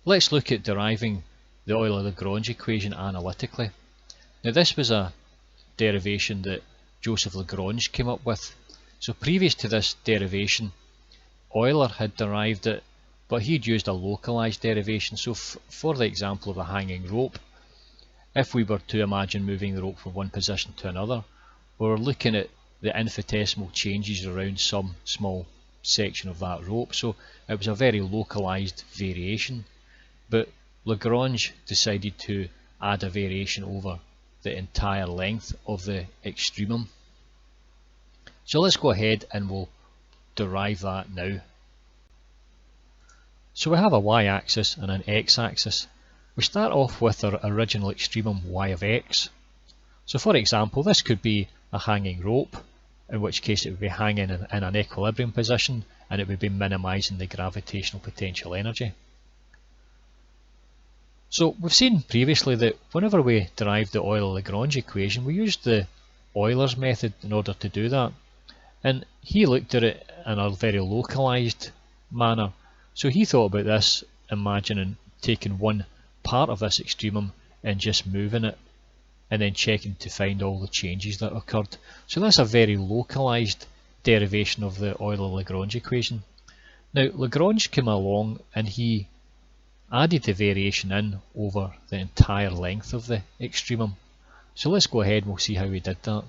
Let's look at deriving the Euler Lagrange equation analytically. Now this was a derivation that Joseph Lagrange came up with. So previous to this derivation, Euler had derived it, but he'd used a localized derivation. So for the example of a hanging rope, if we were to imagine moving the rope from one position to another, we're looking at the infinitesimal changes around some small section of that rope. So it was a very localized variation. But Lagrange decided to add a variation over the entire length of the extremum. So let's go ahead and we'll derive that now. So we have a y-axis and an x-axis. We start off with our original extremum y of x. So for example, this could be a hanging rope, in which case it would be hanging in an equilibrium position and it would be minimizing the gravitational potential energy. So we've seen previously that whenever we derived the Euler Lagrange equation, we used the Euler's method in order to do that. And he looked at it in a very localized manner. So he thought about this, imagining taking one part of this extremum and just moving it, and then checking to find all the changes that occurred. So that's a very localized derivation of the Euler Lagrange equation. Now Lagrange came along and he added the variation in over the entire length of the extremum. So let's go ahead and we'll see how we did that.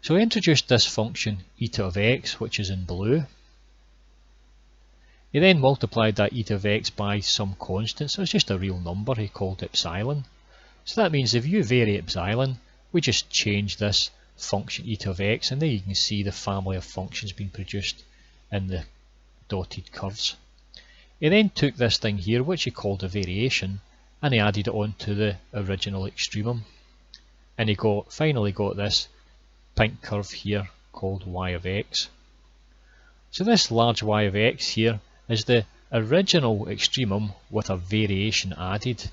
So we introduced this function eta of x, which is in blue. He then multiplied that eta of x by some constant, so it's just a real number he called epsilon. So that means if you vary epsilon, we just change this function eta of x, and there you can see the family of functions being produced in the dotted curves. He then took this thing here, which he called a variation, and he added it onto the original extremum. And he finally got this pink curve here called y of x. So this large y of x here is the original extremum with a variation added.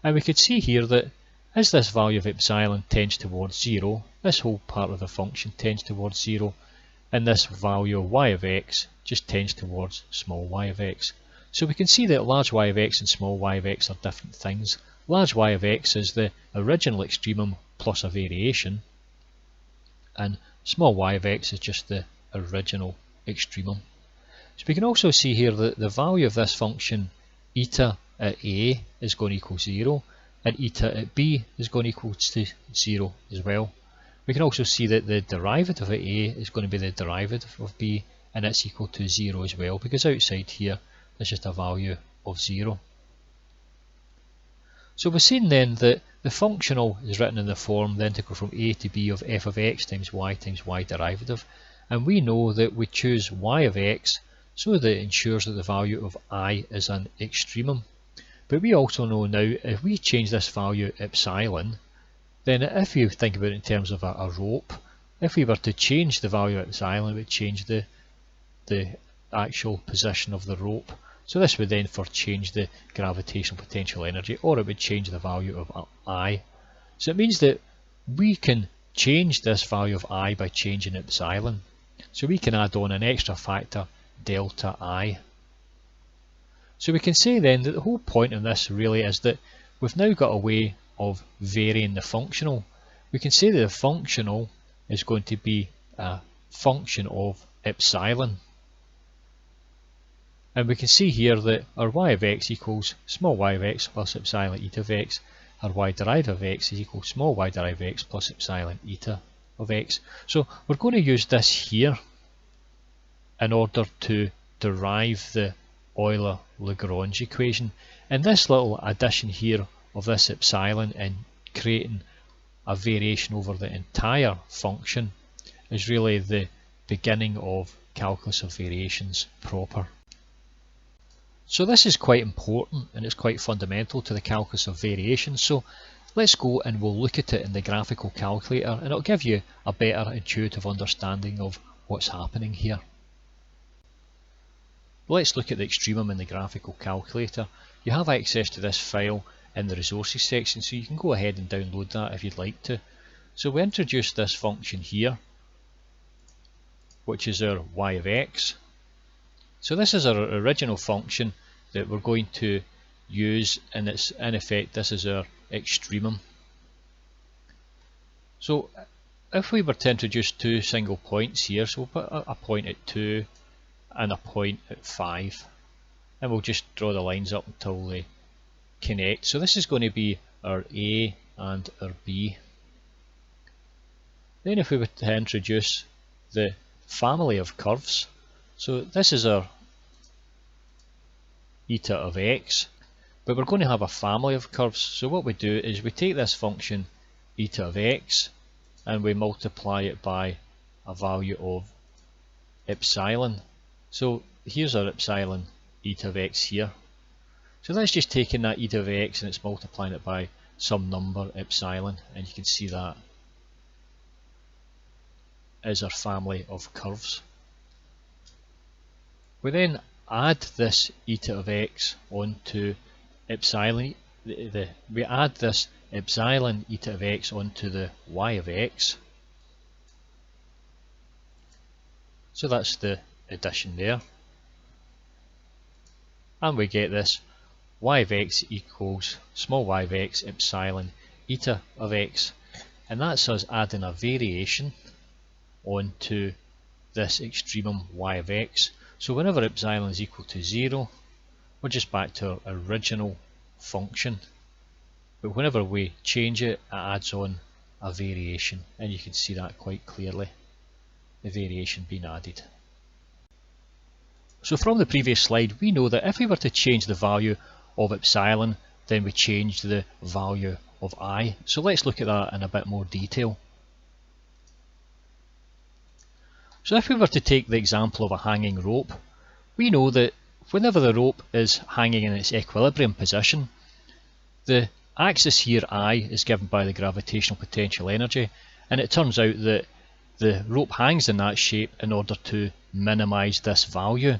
And we could see here that as this value of epsilon tends towards 0, this whole part of the function tends towards 0, and this value of y of x just tends towards small y of x. So we can see that large y of x and small y of x are different things. Large y of x is the original extremum plus a variation, and small y of x is just the original extremum. So we can also see here that the value of this function eta at a is going to equal 0, and eta at b is going to equal to 0 as well. We can also see that the derivative at a is going to be the derivative of b, and it's equal to 0 as well, because outside here there's just a value of 0. So we've seen then that the functional is written in the form the integral from a to b of f of x times y derivative, and we know that we choose y of x so that it ensures that the value of I is an extremum. But we also know now if we change this value epsilon, then if you think about it in terms of a rope, if we were to change the value of epsilon, it would change the actual position of the rope. So this would then change the gravitational potential energy, or it would change the value of I. So it means that we can change this value of I by changing epsilon. So we can add on an extra factor, delta I. So we can say then that the whole point of this really is that we've now got a way of varying the functional. We can say that the functional is going to be a function of epsilon. And we can see here that our y of x equals small y of x plus epsilon eta of x. Our y derivative of x is equal to small y derivative of x plus epsilon eta of x. So we're going to use this here in order to derive the Euler Lagrange equation. And this little addition here of this epsilon and creating a variation over the entire function is really the beginning of calculus of variations proper. So this is quite important and it's quite fundamental to the calculus of variations. So let's go and we'll look at it in the graphical calculator, and it'll give you a better intuitive understanding of what's happening here. Let's look at the extremum in the graphical calculator. You have access to this file in the resources section, so you can go ahead and download that if you'd like to. So we introduce this function here, which is our y of x. So this is our original function that we're going to use, and it's in effect this is our extremum. So if we were to introduce two single points here, so we'll put a point at 2 and a point at 5, and we'll just draw the lines up until they connect. So this is going to be our A and our B. Then if we were to introduce the family of curves, so this is our eta of x, but we're going to have a family of curves. So what we do is we take this function eta of x and we multiply it by a value of epsilon. So here's our epsilon eta of x here. So that's just taking that eta of x and it's multiplying it by some number epsilon, and you can see that is our family of curves. We then add this eta of x onto epsilon. We add this epsilon eta of x onto the y of x. So that's the addition there. And we get this y of x equals small y of x epsilon eta of x. And that's us adding a variation onto this extremum y of x. So whenever epsilon is equal to 0, we're just back to our original function. But whenever we change it, it adds on a variation, and you can see that quite clearly, the variation being added. So from the previous slide, we know that if we were to change the value of epsilon, then we change the value of I. So let's look at that in a bit more detail. So if we were to take the example of a hanging rope, we know that whenever the rope is hanging in its equilibrium position, the axis here I is given by the gravitational potential energy, and it turns out that the rope hangs in that shape in order to minimise this value.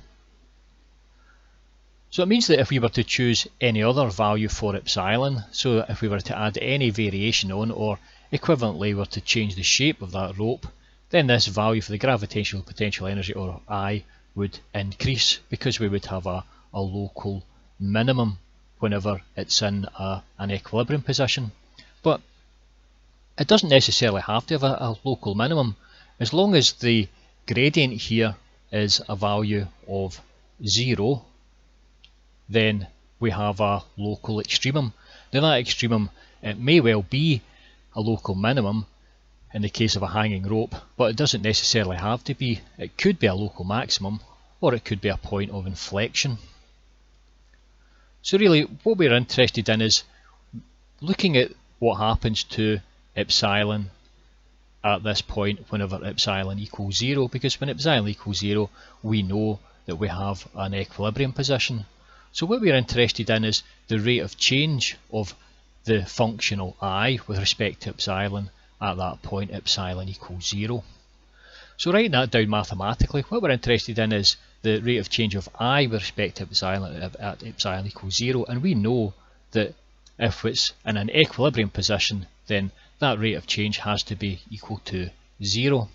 So it means that if we were to choose any other value for epsilon, so if we were to add any variation on, or equivalently were to change the shape of that rope, then this value for the gravitational potential energy, or I, would increase, because we would have a local minimum whenever it's in an equilibrium position. But it doesn't necessarily have to have a local minimum. As long as the gradient here is a value of 0, then we have a local extremum. Now that extremum, it may well be a local minimum in the case of a hanging rope, but it doesn't necessarily have to be. It could be a local maximum, or it could be a point of inflection. So really what we're interested in is looking at what happens to epsilon at this point whenever epsilon equals 0, because when epsilon equals 0 we know that we have an equilibrium position. So what we're interested in is the rate of change of the functional I with respect to epsilon at that point epsilon equals 0. So writing that down mathematically, what we're interested in is the rate of change of I with respect to epsilon at epsilon equals 0, and we know that if it's in an equilibrium position, then that rate of change has to be equal to 0.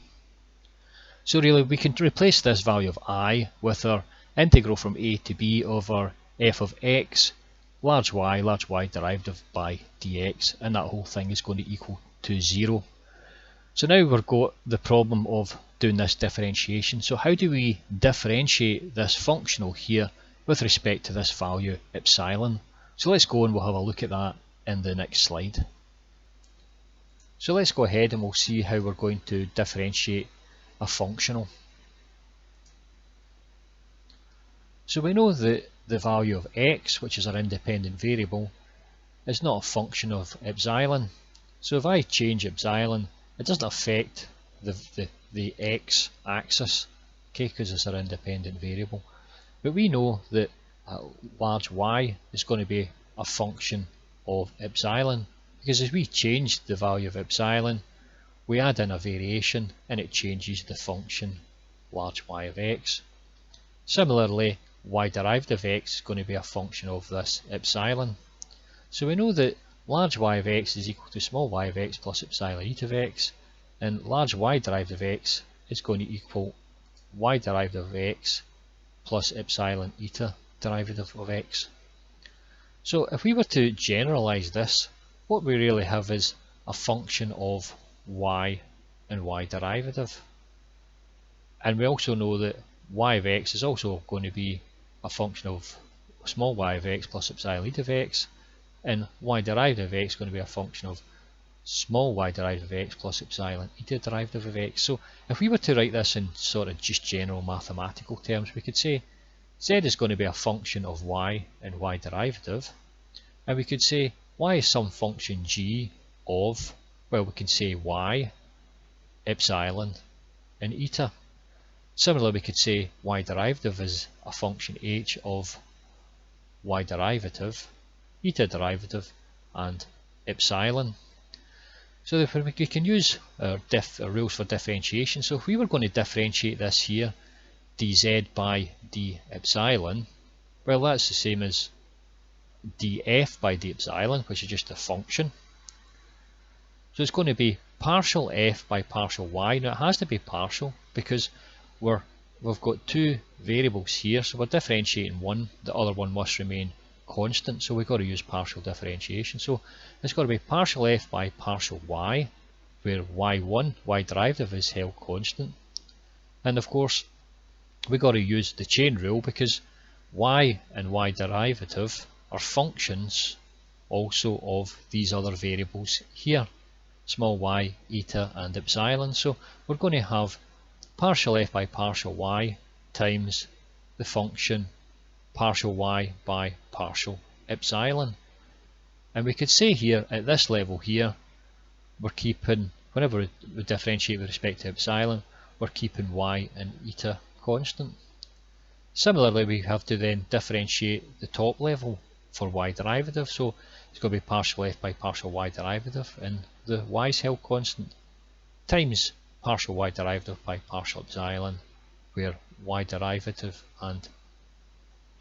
So really we can replace this value of I with our integral from a to b over f of x large y derivative by dx, and that whole thing is going to equal to 0. So now we've got the problem of doing this differentiation. So how do we differentiate this functional here with respect to this value epsilon? So let's go and we'll have a look at that in the next slide. So let's go ahead and we'll see how we're going to differentiate a functional. So we know that the value of x, which is our independent variable, is not a function of epsilon. So if I change epsilon, it doesn't affect the x axis, okay, because it's our independent variable. But we know that large y is going to be a function of epsilon, because as we change the value of epsilon, we add in a variation and it changes the function large y of x. Similarly, y derived of x is going to be a function of this epsilon. So we know that large y of x is equal to small y of x plus epsilon eta of x, and large y derived of x is going to equal y derived of x plus epsilon eta derivative of x. So if we were to generalize this, what we really have is a function of y and y derivative. And we also know that y of x is also going to be a function of small y of x plus epsilon e of x, and y derivative of x is going to be a function of small y derivative of x plus epsilon eta derivative of x. So if we were to write this in sort of just general mathematical terms, we could say z is going to be a function of y and y derivative, and we could say y is some function g of, well, we can say y, epsilon and eta. Similarly, we could say y derivative is a function h of y derivative, eta derivative and epsilon. So we can use our rules for differentiation. So if we were going to differentiate this here, dz by d epsilon, well, that's the same as df by d epsilon, which is just a function. So it's going to be partial f by partial y. Now it has to be partial because we've got two variables here, so we're differentiating one, the other one must remain constant, so we've got to use partial differentiation. So it's got to be partial f by partial y, where y1, y derivative, is held constant. And of course we've got to use the chain rule because y and y derivative are functions also of these other variables here, small y, eta and epsilon. So we're going to have partial f by partial y times the function partial y by partial epsilon. And we could say here at this level here, we're keeping, whenever we differentiate with respect to epsilon, we're keeping y and eta constant. Similarly, we have to then differentiate the top level for y derivative, so it's going to be partial f by partial y derivative, and the y is held constant, times partial y derivative by partial epsilon, where y derivative and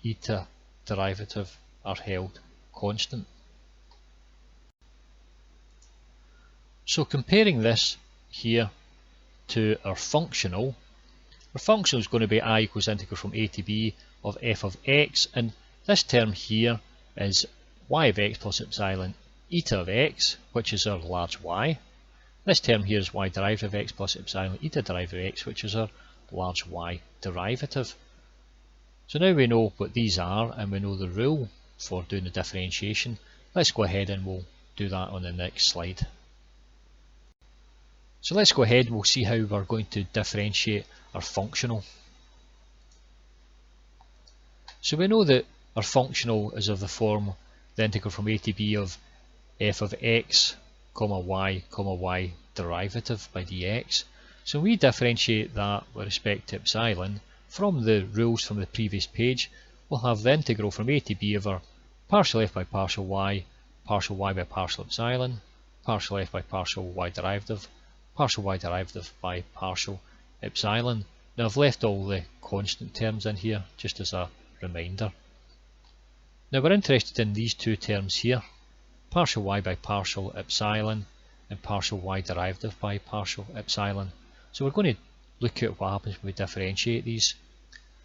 eta derivative are held constant. So comparing this here to our functional is going to be I equals integral from a to b of f of x, and this term here is y of x plus epsilon eta of x, which is our large Y. This term here is y derivative of x plus epsilon eta derivative of x, which is our large Y derivative. So now we know what these are and we know the rule for doing the differentiation. Let's go ahead and we'll do that on the next slide. So let's go ahead and we'll see how we're going to differentiate our functional. So we know that our functional is of the form the integral from a to b of f of x, y derivative by dx. So we differentiate that with respect to epsilon from the rules from the previous page. We'll have the integral from a to b over partial f by partial y by partial epsilon, partial f by partial y derivative by partial epsilon. Now I've left all the constant terms in here just as a reminder. Now we're interested in these two terms here, partial y by partial epsilon and partial y derivative by partial epsilon. So we're going to look at what happens when we differentiate these.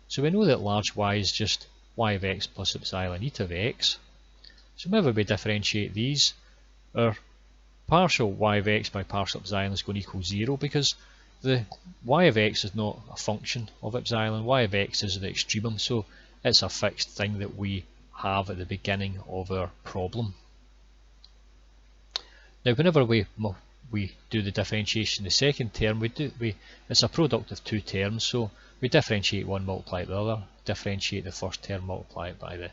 So we know that large Y is just y of x plus epsilon eta of x. So whenever we differentiate these, our partial y of x by partial epsilon is going to equal 0 because the y of x is not a function of epsilon. Y of x is the extremum, so it's a fixed thing that we have at the beginning of our problem. Now whenever we do the differentiation, the second term, it's a product of two terms, so we differentiate one, multiply the other, differentiate the first term, multiply it by the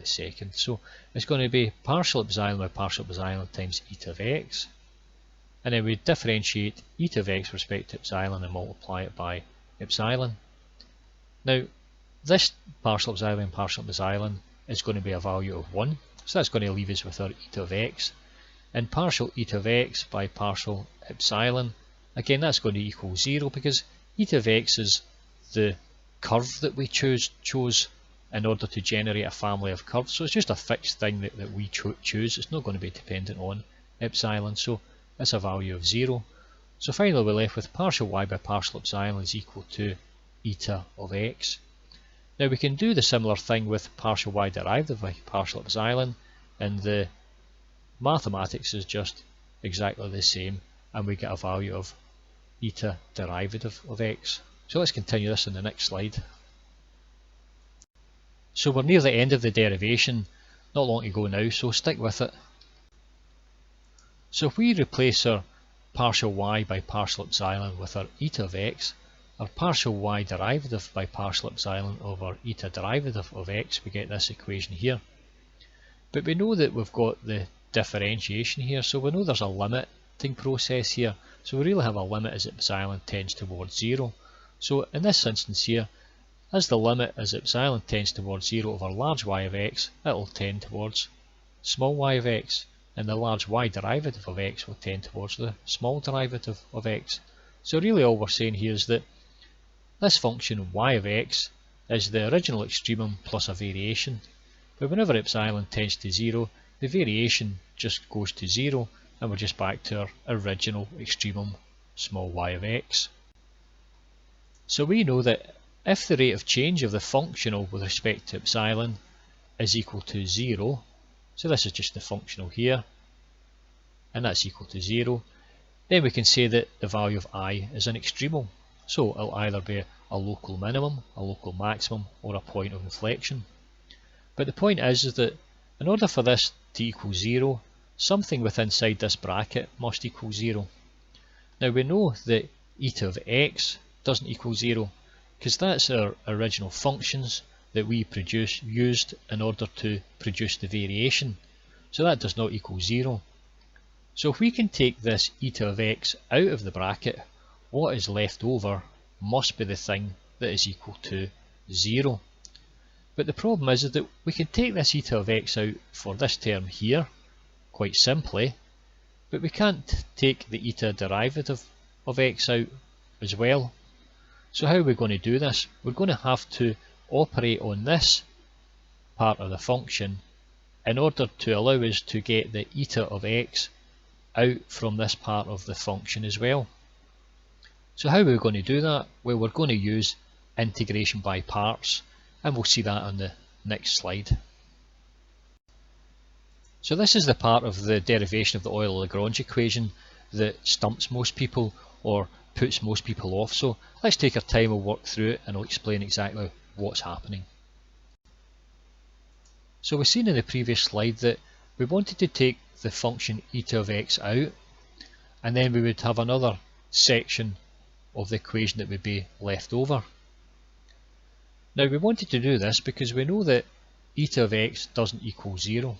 second. So it's going to be partial epsilon by partial epsilon times eta of x, and then we differentiate eta of x with respect to epsilon and multiply it by epsilon. Now this partial epsilon and partial epsilon is going to be a value of 1, so that's going to leave us with our eta of x. And partial eta of x by partial epsilon, again that's going to equal 0 because eta of x is the curve that we chose in order to generate a family of curves, so it's just a fixed thing that we choose. It's not going to be dependent on epsilon, so it's a value of 0. So finally we're left with partial y by partial epsilon is equal to eta of x. Now we can do the similar thing with partial y derivative by partial epsilon, and the mathematics is just exactly the same, and we get a value of eta derivative of x. So let's continue this in the next slide. So we're near the end of the derivation, not long to go now, so stick with it. So if we replace our partial y by partial epsilon with our eta of x, our partial y derivative by partial epsilon over eta derivative of x, we get this equation here. But we know that we've got the differentiation here, so we know there's a limiting process here. So we really have a limit as epsilon tends towards 0. So in this instance here, as the limit as epsilon tends towards 0 over large y of x, it will tend towards small y of x, and the large y derivative of x will tend towards the small derivative of x. So really all we're saying here is that this function y of x is the original extremum plus a variation, but whenever epsilon tends to 0, the variation just goes to 0, and we're just back to our original extremum small y of x. So we know that if the rate of change of the functional with respect to epsilon is equal to 0, so this is just the functional here, and that's equal to 0, then we can say that the value of I is an extremum. So it'll either be a local minimum, a local maximum, or a point of inflection. But the point is that in order for this to equal 0, something within inside this bracket must equal 0. Now we know that eta of x doesn't equal 0, because that's our original functions that we used in order to produce the variation. So that does not equal 0. So if we can take this eta of x out of the bracket, what is left over must be the thing that is equal to 0. But the problem is that we can take this eta of x out for this term here, quite simply, but we can't take the eta derivative of x out as well. So how are we going to do this? We're going to have to operate on this part of the function in order to allow us to get the eta of x out from this part of the function as well. So how are we going to do that? Well, we're going to use integration by parts, and we'll see that on the next slide. So this is the part of the derivation of the Euler Lagrange equation that stumps most people or puts most people off. So let's take our time and work through it, and I'll explain exactly what's happening. So we've seen in the previous slide that we wanted to take the function eta of x out, and then we would have another section of the equation that would be left over. Now we wanted to do this because we know that eta of x doesn't equal 0.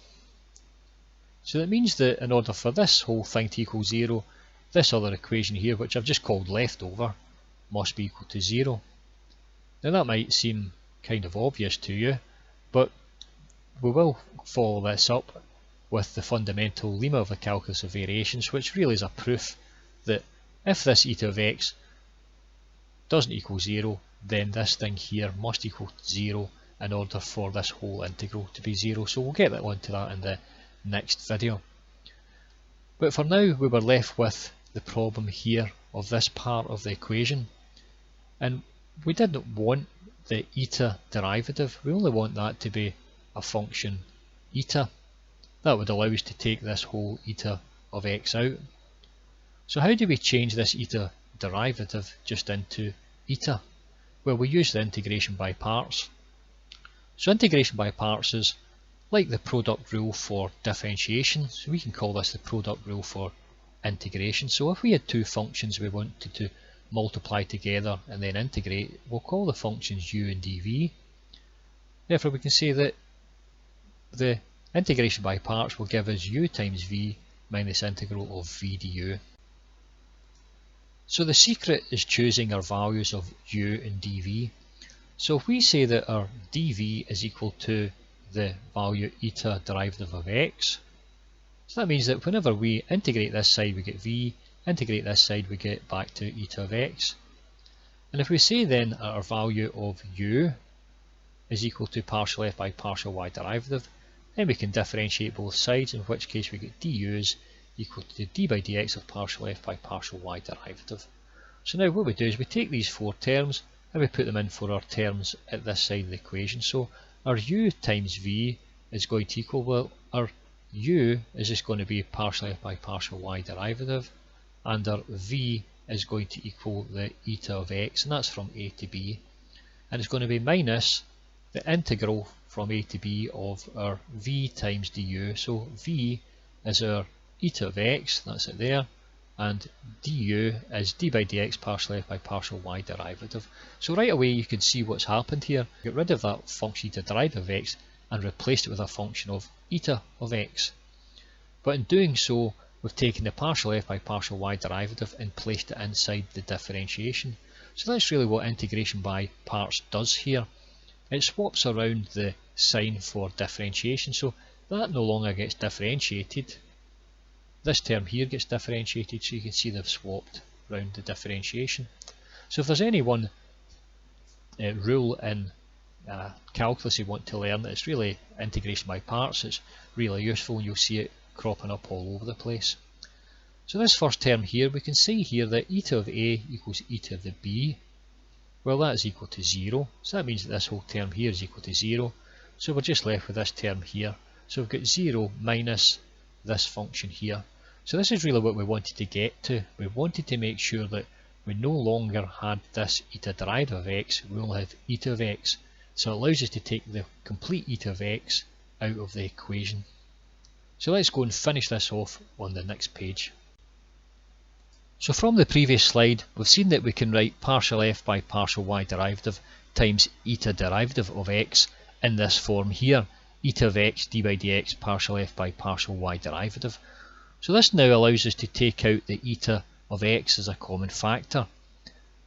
So that means that in order for this whole thing to equal 0, this other equation here, which I've just called leftover, must be equal to 0. Now that might seem kind of obvious to you, but we will follow this up with the fundamental lemma of the calculus of variations, which really is a proof that if this eta of x doesn't equal 0, then this thing here must equal 0 in order for this whole integral to be 0. So we'll get onto that in the next video. But for now we were left with the problem here of this part of the equation, and we didn't want the eta derivative, we only want that to be a function eta. That would allow us to take this whole eta of x out. So how do we change this eta derivative just into eta? Well, we use the integration by parts. So integration by parts is like the product rule for differentiation, so we can call this the product rule for integration. So if we had two functions we wanted to multiply together and then integrate, we'll call the functions u and dv. Therefore we can say that the integration by parts will give us u times v minus integral of v du. So the secret is choosing our values of u and dv. So if we say that our dv is equal to the value eta derivative of x, so that means that whenever we integrate this side we get v, integrate this side we get back to eta of x. And if we say then that our value of u is equal to partial f by partial y derivative, then we can differentiate both sides, in which case we get du is equal to d by dx of partial f by partial y derivative. So now what we do is we take these four terms and we put them in for our terms at this side of the equation. So our u times v is going to equal, well, our u is just going to be partial f by partial y derivative, and our v is going to equal the eta of x, and that's from a to b, and it's going to be minus the integral from a to b of our v times du. So v is our eta of x, that's it there, and du is d by dx partial f by partial y derivative. So right away you can see what's happened here. Get rid of that function eta derivative of x and replaced it with a function of eta of x. But in doing so, we've taken the partial f by partial y derivative and placed it inside the differentiation. So that's really what integration by parts does here. It swaps around the sign for differentiation, so that no longer gets differentiated. This term here gets differentiated, so you can see they've swapped around the differentiation. So if there's any one rule in calculus you want to learn, it's really integration by parts. It's really useful, and you'll see it cropping up all over the place. So this first term here, we can see here that eta of a equals eta of the b. Well, that is equal to 0, so that means that this whole term here is equal to 0. So we're just left with this term here. So we've got 0 minus this function here. So this is really what we wanted to get to. We wanted to make sure that we no longer had this eta derivative of x, we only have eta of x. So it allows us to take the complete eta of x out of the equation. So let's go and finish this off on the next page. So from the previous slide, we've seen that we can write partial f by partial y derivative times eta derivative of x in this form here, eta of x d by dx partial f by partial y derivative. So this now allows us to take out the eta of x as a common factor.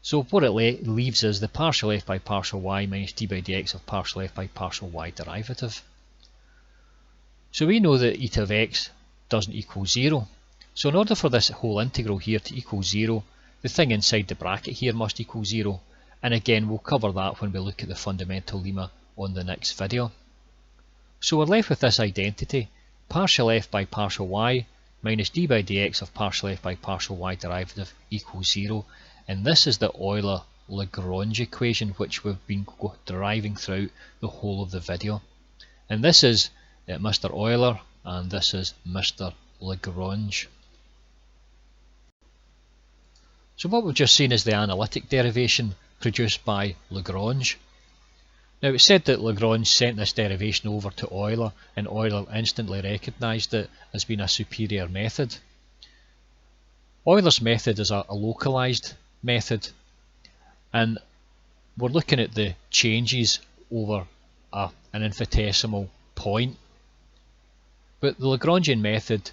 So what it leaves is the partial f by partial y minus d by dx of partial f by partial y derivative. So we know that eta of x doesn't equal 0. So in order for this whole integral here to equal 0, the thing inside the bracket here must equal 0. And again, we'll cover that when we look at the fundamental lemma on the next video. So we're left with this identity, partial f by partial y minus d by dx of partial f by partial y derivative equals 0. And this is the Euler Lagrange equation which we've been deriving throughout the whole of the video. And this is Mr. Euler, and this is Mr. Lagrange. So what we've just seen is the analytic derivation produced by Lagrange. Now it's said that Lagrange sent this derivation over to Euler, and Euler instantly recognised it as being a superior method. Euler's method is a localised method, and we're looking at the changes over an infinitesimal point. But the Lagrangian method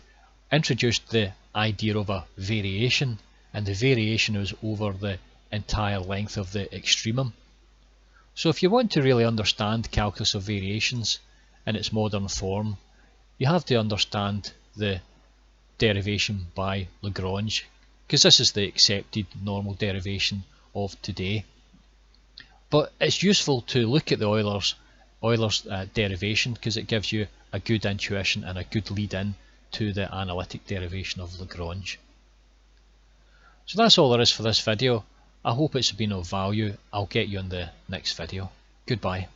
introduced the idea of a variation, and the variation is over the entire length of the extremum. So if you want to really understand calculus of variations in its modern form, you have to understand the derivation by Lagrange, because this is the accepted normal derivation of today. But it's useful to look at the Euler's derivation, because it gives you a good intuition and a good lead-in to the analytic derivation of Lagrange. So that's all there is for this video. I hope it's been of value. I'll get you in the next video. Goodbye.